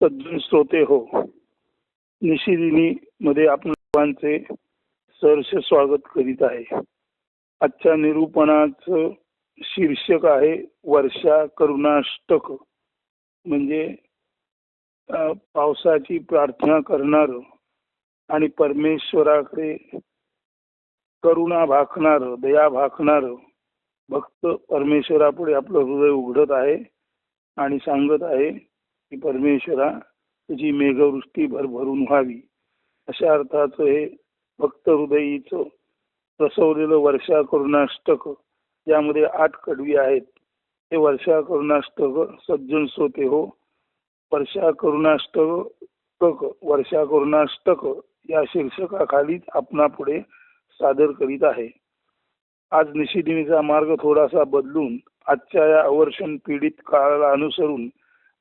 सज्जन श्रोते हो, निशिदिनी मध्ये आपण सर्वांचे सहर्ष स्वागत करीत आहे. आजच्या निरूपणाचं शीर्षक आहे वर्षा करुणाष्टक. म्हणजे पावसाची प्रार्थना करणार आणि परमेश्वराकडे करुणा भाखणार, दया भाखणार भक्त परमेश्वरापुढे आपलं हृदय उघडत आहे आणि सांगत आहे की परमेश्वरा तुझी मेघवृष्टी भरभरून व्हावी. अशा अर्थाचं हे भक्त हृदयीचं प्रसवलेलं वर्षा करुणाष्टक, यामध्ये 8 कडवी आहेत. हे वर्षा करुणाष्टक सज्जन श्रोते हो, वर्षा करुणाष्टक या शीर्षकाखालीच आपणा पुढे सादर करीत आहे. आज निशिदिनीचा मार्ग थोडासा बदलून आजच्या या अवर्षण पीडित काळाला अनुसरून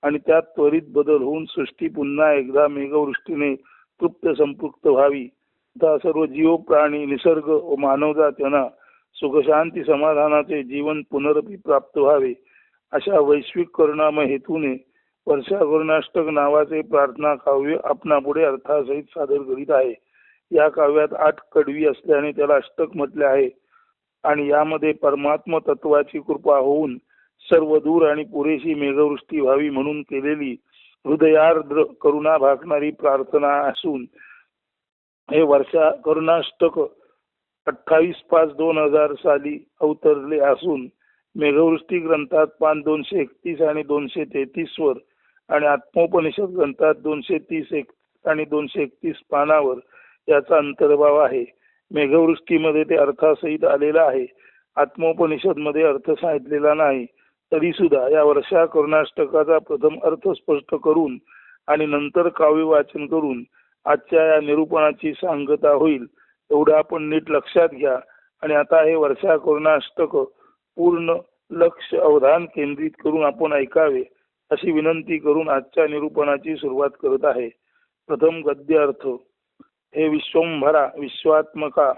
आणि त्यात त्वरित बदल होऊन सृष्टी पुन्हा एकदा मेघवृष्टीने तृप्त संपृक्त व्हावी, तथा सर्व जीव प्राणी निसर्ग व मानवजात यांना सुखशांती समाधानाचे जीवन पुनरपी प्राप्त व्हावे, अशा वैश्विक करुणामय हेतूने वर्षा करुणाष्टक नावाचे प्रार्थना काव्य आपणापुढे अर्थासहित सादर करीत आहे. या काव्यात 8 कडवी असल्याने त्याला अष्टक म्हटले आहे आणि यामध्ये परमात्म तत्वाची कृपा होऊन सर्व दूर आणि पुरेशी मेघवृष्टी व्हावी म्हणून केलेली हृदयार्द्र करुणा भाकणारी प्रार्थना असून हे वर्षा करुणाष्टक 28/5/2000 साली अवतरले असून मेघवृष्टी ग्रंथात पान 231 आणि 233 वर आणि आत्मोपनिषद ग्रंथात 230 आणि 231 पानावर याचा अंतर्भाव आहे. मेघवृष्टीमध्ये ते अर्थासहित आलेला आहे. आत्मोपनिषद मध्ये अर्थ सांगितलेला नाही. तरी सुद्धा या वर्षा करुणाष्टकाचा प्रथम अर्थ स्पष्ट करून आणि नंतर काव्य वाचन करून आजच्या या निरूपणाची सांगता होईल, एवढं आपण नीट लक्षात घ्या. आणि आता हे वर्षा करुणाष्टक पूर्ण लक्ष अवधान केंद्रित करून आपण ऐकावे अशी विनंती करून आजच्या निरूपणाची सुरुवात करत आहे. प्रथम गद्य अर्थ. हे विश्वंभरा, विश्वात्मका,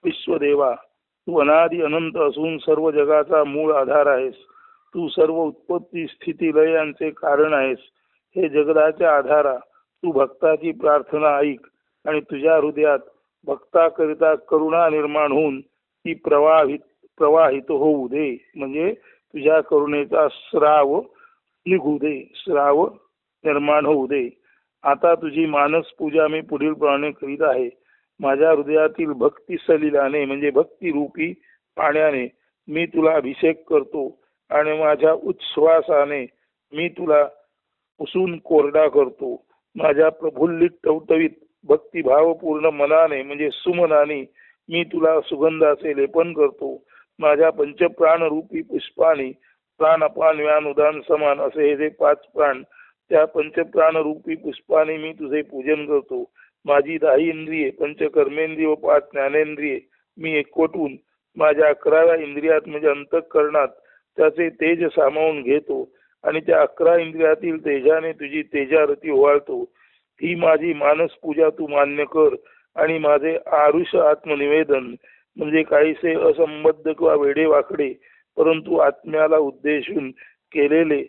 विश्वदेवा, तू अनादि अनंत असून सर्व जगाचा मूळ आधार आहेस. तू सर्व उत्पत्ती स्थिती लय यांचे कारण आहेस. हे जगदाच्या आधारा, तू भक्ताची प्रार्थना ऐक आणि तुझ्या हृदयात भक्ताकरिता करुणा निर्माण होऊन ती प्रवाहित होऊ दे. म्हणजे तुझ्या करुणेचा स्राव निघू दे, स्राव निर्माण होऊ दे. आता तुझी मानस पूजा मी पुढील प्रमाणे करीत आहे. माझ्या हृदयातील भक्ती सलिलाने म्हणजे भक्ती रूपी पाण्याने मी तुला अभिषेक करतो आणि माझ्या उच्छ्वासाने मी तुला पुसून कोरडा करतो. माझ्या प्रफुल्लित टवटवीत भक्तिभावपूर्ण मनाने म्हणजे सुमनाने मी तुला सुगंधाचे लेपन करतो. माझ्या पंचप्राण रूपी पुष्पाने प्राण अपान व्यान उदान समान असे हे जे 5 प्राण, त्या पंचप्राण रूपी पुष्पाने मी तुझे पूजन करतो. माझी 10 इंद्रिये, पंचकर्मेंद्रिय व 5 ज्ञानेंद्रिये मी एकवटून माझ्या 11व्या इंद्रियात म्हणजे अंतःकरणात त्याचे तेज सामावून घेतो आणि त्या 11 इंद्रियातील तेजाने तुझी तेजारती ओवाळतो. ही माझी मानस पूजा तू मान्य कर आणि माझे आरुष आत्मनिवेदन म्हणजे काहीसे असंबद्ध किंवा वेडेवाकडे परंतु आत्म्याला उद्देशून केलेले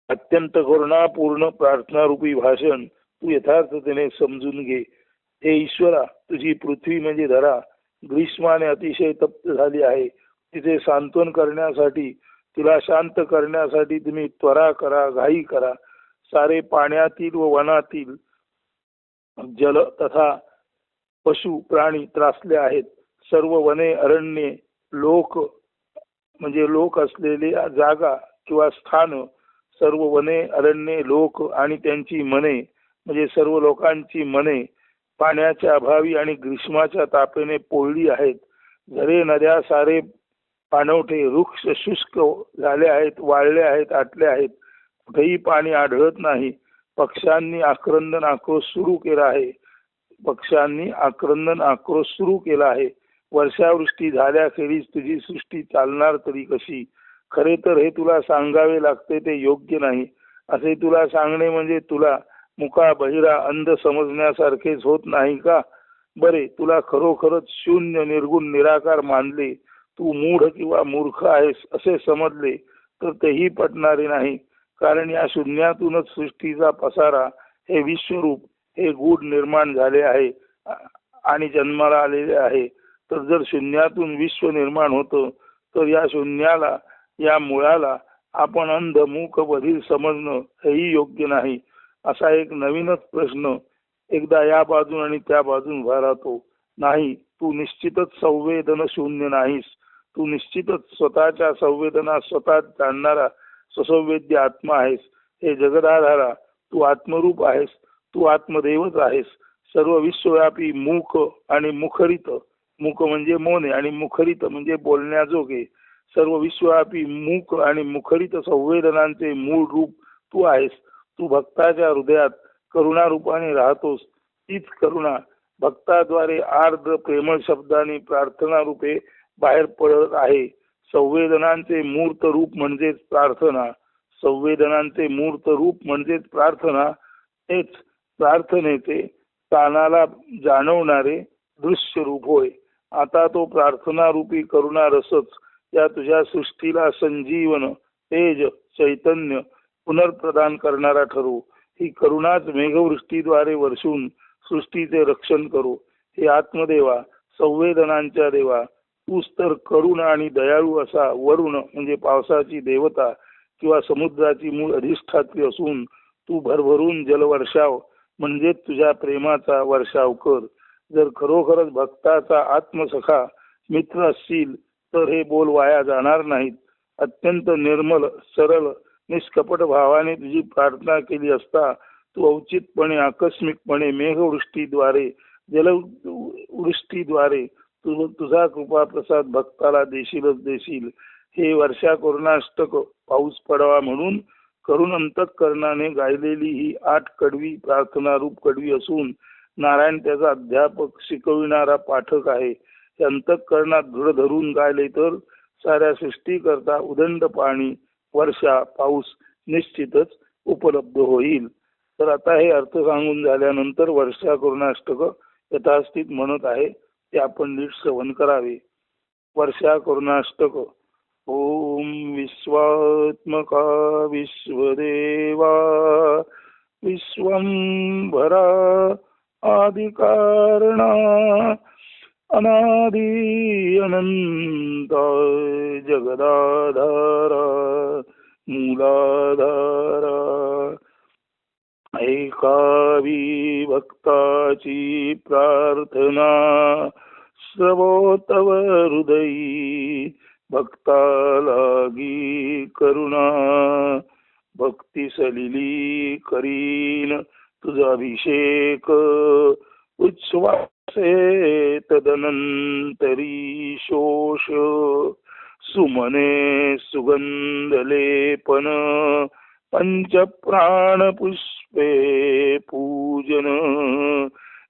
अत्यंत करुणापूर्ण प्रार्थनारूपी भाषण तू यथार्थतेने समजून घे. हे ईश्वरा, तुझी पृथ्वी म्हणजे धरा ग्रीष्माने अतिशय तप्त झाली आहे. तिचे सांत्वन करण्यासाठी, तिला शांत करण्यासाठी तुम्ही त्वरा करा, घाई करा. सारे पाण्यातील व वनातील जल तथा पशु प्राणी त्रासले आहेत. सर्व वने अरण्ये लोक म्हणजे लोक असलेली जागा किंवा स्थान, सर्व वने अरण्ये लोक आणि त्यांची मने म्हणजे सर्व लोकांची मने पाण्याच्या अभावी आणि ग्रीष्माच्या तापेने पोळली आहेत. झरे नद्या सारे पाणवठे वृक्ष शुष्क झाले आहेत, वाळले आहेत, आटले आहेत. कुठेही पाणी आढळत नाही. पक्ष्यांनी आक्रंदन आक्रोश सुरू केला आहे. वर्षावृष्टी झाल्याखेरीज तुझी सृष्टी चालणार तरी कशी? खरे तर हे तुला सांगावे लागते ते योग्य नाही. असे तुला सांगणे म्हणजे तुला मुका बहिरा अंध समजण्यासारखेच होत नाही का? बरे, तुला खरोखरच शून्य निर्गुण निराकार मानले, तू मूढ किंवा मूर्ख आहेस असे समजले तर तेही पटणारे नाही. कारण या शून्यातूनच सृष्टीचा पसारा हे विश्वरूप हे गूढ निर्माण झाले आहे आणि जन्माला आलेले आहे. तर जर शून्यातून विश्व निर्माण होतं तर या शून्याला या मुळाला आपण अंध मूक बधीर समजणं हेही योग्य नाही. असा एक नवीनच प्रश्न एकदा या बाजून आणि त्या बाजून उभा राहतो. नाही, तू निश्चितच संवेदन शून्य नाहीस. तू निश्चितच स्वतःच्या संवेदना स्वतः जाणणारा ससंवेद्य आत्मा आहेस. हे जगदाधारा तू आत्मरूप आहेस. तू आत्मदेवच आहेस. सर्व विश्वव्यापी मूक आणि मुखरित, मूक म्हणजे मौन आणि मुखरित म्हणजे बोलण्याजोगे, सर्व विश्वव्यापी मूक आणि मुखरित संवेदनांचे मूळ रूप तू आहेस. तू भक्ताच्या हृदयात करुणा रूपाने राहतोस. तीच करुणा भक्ताद्वारे आर्द्र प्रेमळ शब्दांनी प्रार्थना रूपे बाहेर पडत आहे. संवेदनांचे मूर्त रूप म्हणजेच प्रार्थना. संवेदनांचे मूर्त रूप म्हणजेच प्रार्थना. तेच प्रार्थनेचे कानाला जाणवणारे दृश्य रूप होय. आता तो प्रार्थना रूपी करुणा रसच या तुझ्या सृष्टीला संजीवन, तेज, चैतन्य पुनर्प्रदान करणारा ठरू. ही करुणाच मेघवृष्टीद्वारे वर्षून सृष्टीचे रक्षण करू. हे आत्मदेवा, संवेदनांच्या देवा, तूच तर करुण आणि दयाळू असा वरुण म्हणजे पावसाची देवता किंवा समुद्राची मूळ अधिष्ठात्री असून तू भरभरून जलवर्षाव म्हणजे तुझ्या प्रेमाचा वर्षाव कर. जर खरोखरच भक्ताचा आत्मसखा मित्र असशील तर हे बोल वाया जाणार नाहीत. अत्यंत निर्मल, सरळ, निष्कपट भावाने तुझी प्रार्थना केली असता तू औचितपणे आकस्मिकपणे मेघवृष्टीद्वारे जलवृष्टीद्वारे तुझा कृपा प्रसाद भक्ताला देशीलच देशील. हे वर्षा करुणाष्टक पाऊस पडावा म्हणून करुण अंतःकरणाने गायलेली ही 8 कडवी प्रार्थना रूप कडवी असून नारायण त्याचा अध्यापक शिकविणारा पाठक आहे. हे अंतःकरणात दृढ धरून गायले तर साऱ्या सृष्टी करता उदंड पाणी, वर्षा, पाऊस निश्चितच उपलब्ध होईल. तर आता हे अर्थ सांगून झाल्यानंतर वर्षा करुणाष्टक यथास्थित म्हणत आहे ते आपण नीट श्रवण करावे. वर्षा करुणाष्टक. ओम विश्वात्मका विश्वदेवा विश्वंभरा आदिकारणा अनादि अनंता जगदाधारा मूलाधारा ऐकावी भक्ताची प्रार्थना श्रवो तव हृदयी भक्ता लागी करुणा भक्ती सलिली करीन तुझा अभिषेक उच्छ्वासे तदनंतरी शोष सुमने सुगंधलेपन पंचप्राण पुष्पे पूजन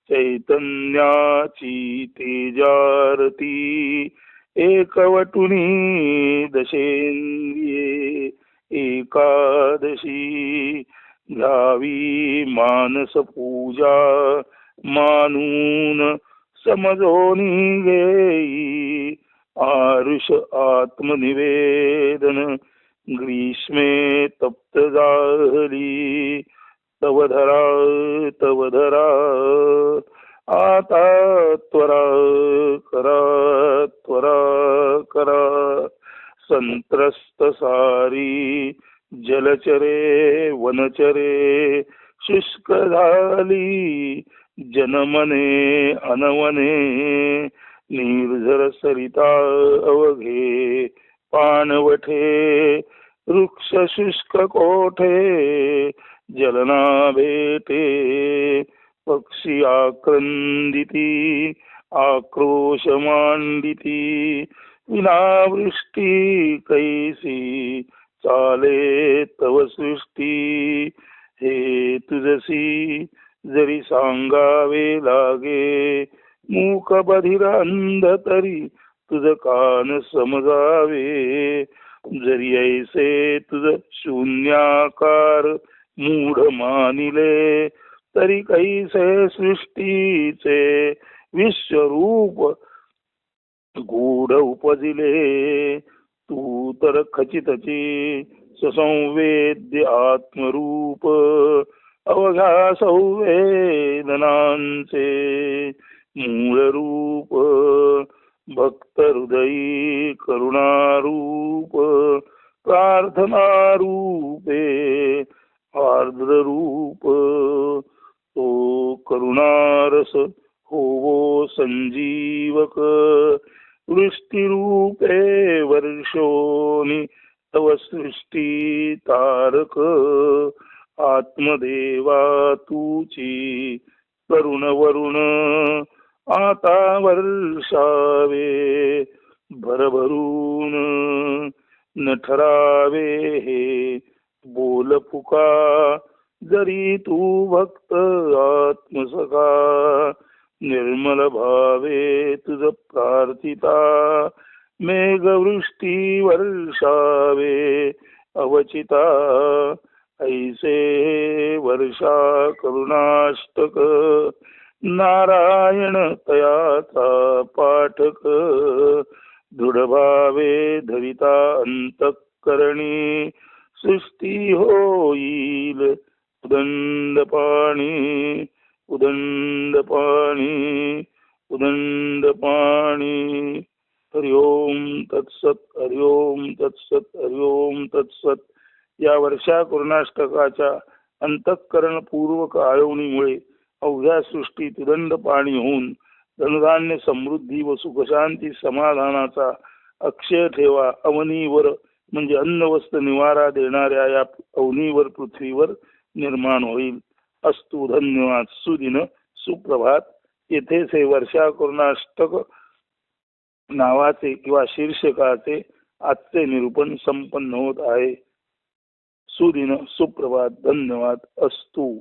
चैतन्याची तेजारती एकवटुनी दशेंद्रिये एकादशी घ्यावी मानस पूजा मानून समजोनी घेई आरुष आत्मनिवेदन ग्रीष्मे तप्त झाली तव धरा आता त्वरा करा संत्रस्त सारी जलचरे वनचरे शुष्क झाली जनमने अनवने निर्झर सरिता अवघे पाणवठे वृक्ष शुष्क कोठे जलना भेटे पक्षी आक्रंदिती आक्रोश मांडिती विनावृष्टी कैसी चाले तव सृष्टी हे तुझसी जरी सांगावे लागे मूक बधिर अंध तरी तुझ कान समजावे जरी ऐसे तुझ शून्याकार मूढ मानिले तरी कैसे सृष्टीचे विश्वरूप गूढ उपजिले तू तर खचितची संवेद्य आत्मरूप अवघा संवेदनांचे मूळ रूप भक्त हृदयी करुणारूप प्रार्थना रूपे आर्द्र रूप तो करुणारस होवो संजीवक वृष्टिरूपे वर्षोनि तव सृष्टी तारक आत्मदेवा तुची करुण वरुण आता वर्षावे भरभरून न ठरावे हे बोल पुका जरी तू भक्त आत्मसखा निर्मल भावे तुझ प्रार्थिता मेघवृष्टी वर्षावे अवचिता ऐसे वर्षा करुणाष्टक नारायण तयाचा पाठक दृढभावे धरिता अंतःकरणी सृष्टी होईल उदंड पाणी उदंड पाणी उदंड पाणी. हरि ओम तत्सत हरि ओम तत्सत हरि ओम तत्सत. या वर्षा करुणाष्टकाच्या अंतःकरण पूर्वक आळवणीमुळे अवघ्या सृष्टीत उदंड पाणी होऊन धनधान्य समृद्धी व सुखशांती समाधानाचा अक्षय ठेवा अवनीवर म्हणजे अन्न वस्त्र निवारा देणाऱ्या या अवनीवर पृथ्वीवर निर्माण होईल. अस्तु. धन्यवाद. सुदिन सुप्रभात. येथेच हे वर्षा करुणाष्टक नावाचे किंवा शीर्षकाचे आजचे निरूपण संपन्न होत आहे. सुदिन सुप्रभात. धन्यवाद. अस्तु.